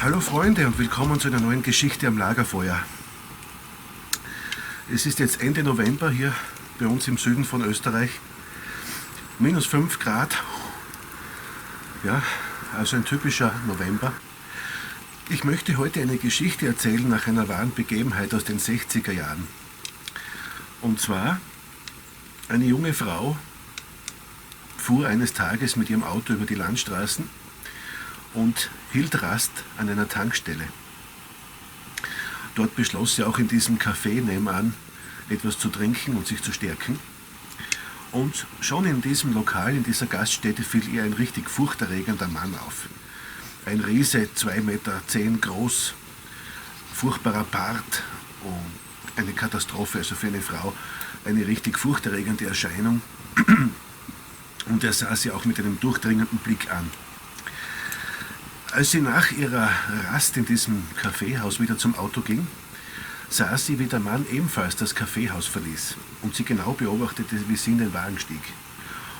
Hallo Freunde und willkommen zu einer neuen Geschichte am Lagerfeuer. Es ist jetzt Ende November hier bei uns im Süden von Österreich. Minus 5 Grad. Ja, also ein typischer November. Ich möchte heute eine Geschichte erzählen nach einer wahren Begebenheit aus den 60er Jahren. Und zwar, eine junge Frau fuhr eines Tages mit ihrem Auto über die Landstraßen und hielt Rast an einer Tankstelle. Dort beschloss sie auch in diesem Café nebenan etwas zu trinken und sich zu stärken. Und schon in diesem Lokal, in dieser Gaststätte, fiel ihr ein richtig furchterregender Mann auf. Ein Riese, 2,10 Meter groß, furchtbarer Bart und eine Katastrophe, also für eine Frau eine richtig furchterregende Erscheinung. Und er sah sie auch mit einem durchdringenden Blick an. Als sie nach ihrer Rast in diesem Kaffeehaus wieder zum Auto ging, sah sie, wie der Mann ebenfalls das Kaffeehaus verließ und sie genau beobachtete, wie sie in den Wagen stieg.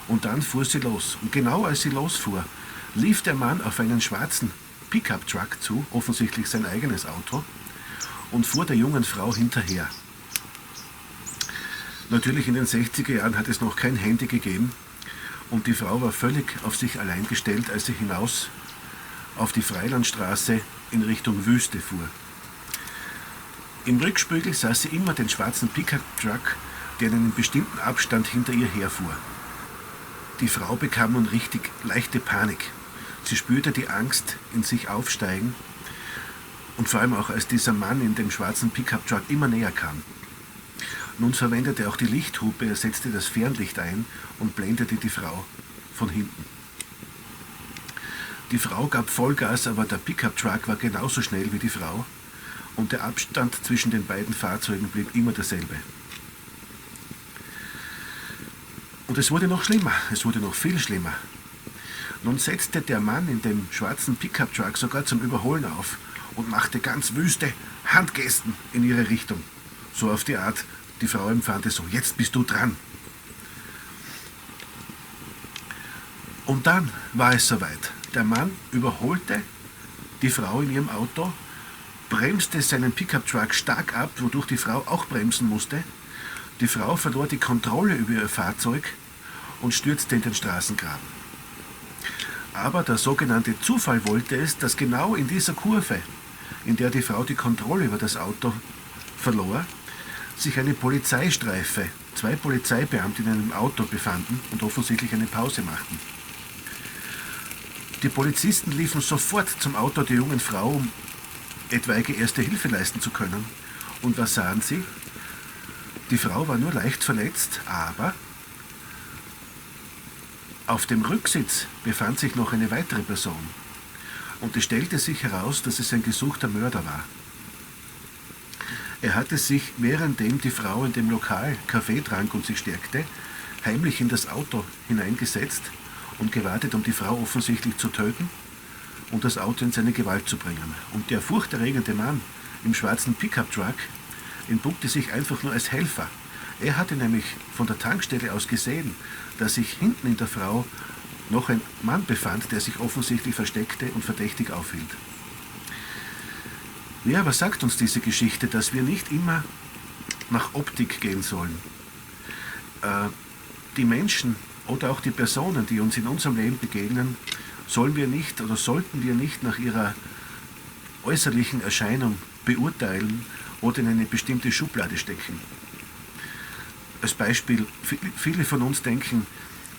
Und dann fuhr sie los. Und genau als sie losfuhr, lief der Mann auf einen schwarzen Pickup-Truck zu, offensichtlich sein eigenes Auto, und fuhr der jungen Frau hinterher. Natürlich in den 60er Jahren hat es noch kein Handy gegeben und die Frau war völlig auf sich allein gestellt, als sie hinaus auf die Freilandstraße in Richtung Wüste fuhr. Im Rückspiegel sah sie immer den schwarzen Pickup-Truck, der in einem bestimmten Abstand hinter ihr herfuhr. Die Frau bekam nun richtig leichte Panik. Sie spürte die Angst in sich aufsteigen und vor allem auch als dieser Mann in dem schwarzen Pickup-Truck immer näher kam. Nun verwendete er auch die Lichthupe, er setzte das Fernlicht ein und blendete die Frau von hinten. Die Frau gab Vollgas, aber der Pickup-Truck war genauso schnell wie die Frau und der Abstand zwischen den beiden Fahrzeugen blieb immer derselbe. Und es wurde noch schlimmer, es wurde noch viel schlimmer. Nun setzte der Mann in dem schwarzen Pickup-Truck sogar zum Überholen auf und machte ganz wüste Handgesten in ihre Richtung. So auf die Art, die Frau empfand es so, jetzt bist du dran. Und dann war es soweit. Der Mann überholte die Frau in ihrem Auto, bremste seinen Pickup-Truck stark ab, wodurch die Frau auch bremsen musste. Die Frau verlor die Kontrolle über ihr Fahrzeug und stürzte in den Straßengraben. Aber der sogenannte Zufall wollte es, dass genau in dieser Kurve, in der die Frau die Kontrolle über das Auto verlor, sich eine Polizeistreife, 2 Polizeibeamte in einem Auto befanden und offensichtlich eine Pause machten. Die Polizisten liefen sofort zum Auto der jungen Frau, um etwaige erste Hilfe leisten zu können. Und was sahen sie? Die Frau war nur leicht verletzt, aber auf dem Rücksitz befand sich noch eine weitere Person. Und es stellte sich heraus, dass es ein gesuchter Mörder war. Er hatte sich, währenddem die Frau in dem Lokal Kaffee trank und sich stärkte, heimlich in das Auto hineingesetzt und gewartet, um die Frau offensichtlich zu töten und das Auto in seine Gewalt zu bringen. Und der furchterregende Mann im schwarzen Pickup-Truck entpuppte sich einfach nur als Helfer. Er hatte nämlich von der Tankstelle aus gesehen, dass sich hinten in der Frau noch ein Mann befand, der sich offensichtlich versteckte und verdächtig aufhielt. Ja, was sagt uns diese Geschichte? Dass wir nicht immer nach Optik gehen sollen. Die Menschen oder auch die Personen, die uns in unserem Leben begegnen, sollen wir nicht oder sollten wir nicht nach ihrer äußerlichen Erscheinung beurteilen oder in eine bestimmte Schublade stecken. Als Beispiel, viele von uns denken,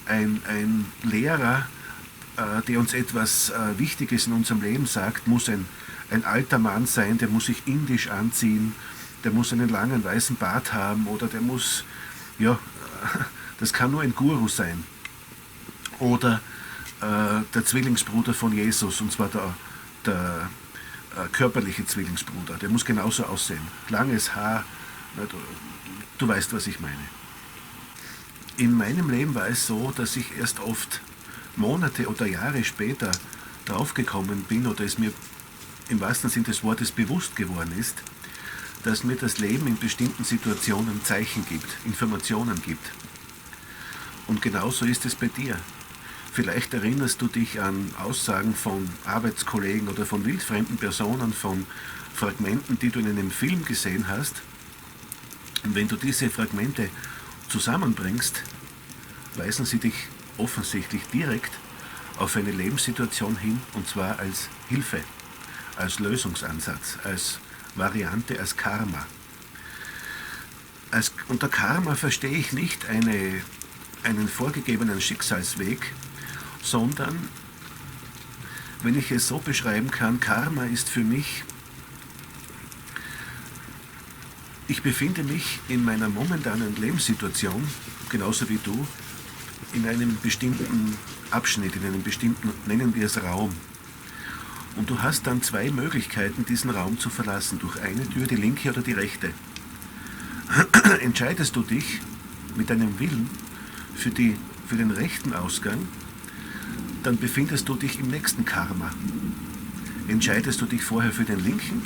ein Lehrer, der uns etwas Wichtiges in unserem Leben sagt, muss ein alter Mann sein, der muss sich indisch anziehen, der muss einen langen weißen Bart haben oder der muss, ja, das kann nur ein Guru sein. Oder der Zwillingsbruder von Jesus, und zwar der körperliche Zwillingsbruder, der muss genauso aussehen. Langes Haar, du weißt, was ich meine. In meinem Leben war es so, dass ich erst oft Monate oder Jahre später draufgekommen bin oder es mir im wahrsten Sinne des Wortes bewusst geworden ist, dass mir das Leben in bestimmten Situationen Zeichen gibt, Informationen gibt. Und genauso ist es bei dir. Vielleicht erinnerst du dich an Aussagen von Arbeitskollegen oder von wildfremden Personen, von Fragmenten, die du in einem Film gesehen hast. Und wenn du diese Fragmente zusammenbringst, weisen sie dich offensichtlich direkt auf eine Lebenssituation hin, und zwar als Hilfe, als Lösungsansatz, als Variante, als Karma. Unter Karma verstehe ich nicht einen vorgegebenen Schicksalsweg, sondern, wenn ich es so beschreiben kann, Karma ist für mich, ich befinde mich in meiner momentanen Lebenssituation, genauso wie du, in einem bestimmten Abschnitt, in einem bestimmten, nennen wir es Raum. Und du hast dann zwei Möglichkeiten, diesen Raum zu verlassen, durch eine Tür, die linke oder die rechte. Entscheidest du dich mit deinem Willen für den rechten Ausgang, dann befindest du dich im nächsten Karma. Entscheidest du dich vorher für den linken,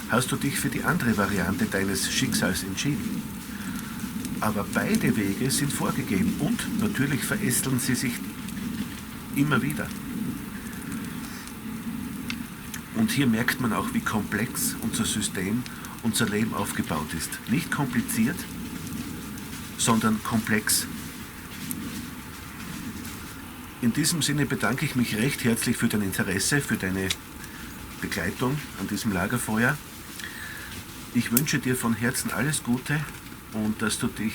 hast du dich für die andere Variante deines Schicksals entschieden. Aber beide Wege sind vorgegeben und natürlich verästeln sie sich immer wieder. Und hier merkt man auch, wie komplex unser System, unser Leben aufgebaut ist. Nicht kompliziert, sondern komplex. In diesem Sinne bedanke ich mich recht herzlich für dein Interesse, für deine Begleitung an diesem Lagerfeuer. Ich wünsche dir von Herzen alles Gute und dass du dich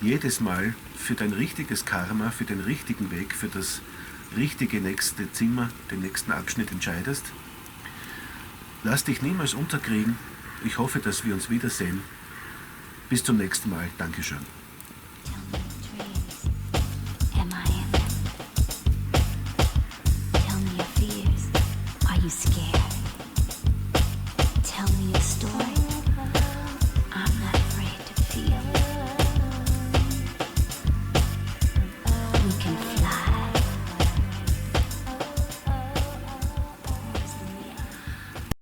jedes Mal für dein richtiges Karma, für den richtigen Weg, für das richtige nächste Zimmer, den nächsten Abschnitt entscheidest. Lass dich niemals unterkriegen. Ich hoffe, dass wir uns wiedersehen. Bis zum nächsten Mal. Dankeschön.